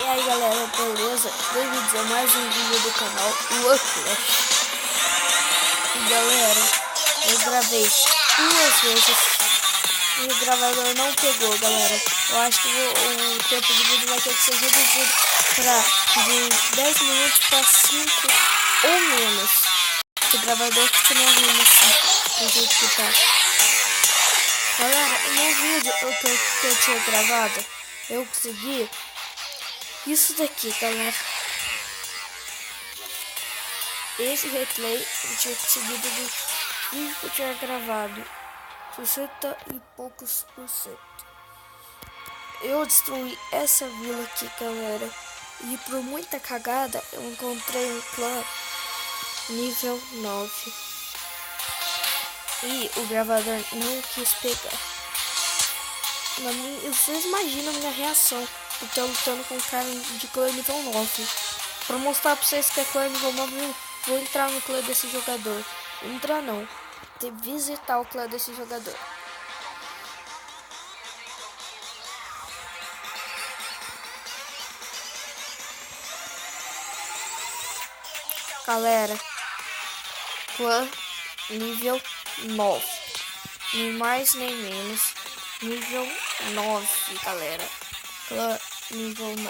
E aí galera, beleza? Bem-vindos a mais um vídeo do canal Clash. E galera, eu gravei duas vezes e o gravador não pegou, galera. Eu acho que o tempo de vídeo vai ter que ser reduzido de 10 minutos para 5 ou menos. O gravador continua ruim assim, do jeito que tá. Galera, no vídeo que eu tinha gravado, eu consegui isso daqui, galera. Esse replay eu tinha conseguido do vídeo que eu tinha gravado 60 e poucos %. Eu destruí essa vila aqui, galera. E por muita cagada eu encontrei um clã nível 9. E o gravador não quis pegar. Vocês imaginam a minha reação por estar lutando com um cara de clã nível 9. Pra mostrar pra vocês que é clã nível 9, vou entrar no clã desse jogador. Entrar não, visitar o clã desse jogador. Galera, clã nível 9. Nem mais nem menos. Nível 9, galera. Clã nível 9.